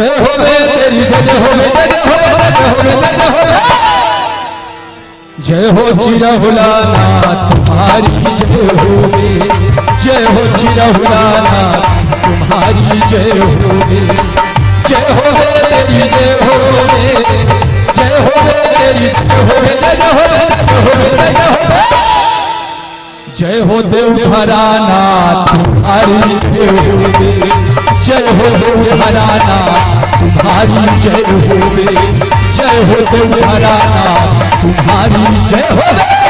जय होवे तेरी जय होवे जय होवे जय होवे जय होवे जय हो चिरहुलाना तुम्हारी जय होवे जय हो चिरहुलाना तुम्हारी जय होवे जय होवे तेरी जय होवे जय होवे तेरी जय होवे जय होवे जय होवे जय हो देवघराना तुम्हारी जय होवे जय हो देवघराना तुम्हारी जय होवे जय हो देवघराना तुम्हारी जय होवे।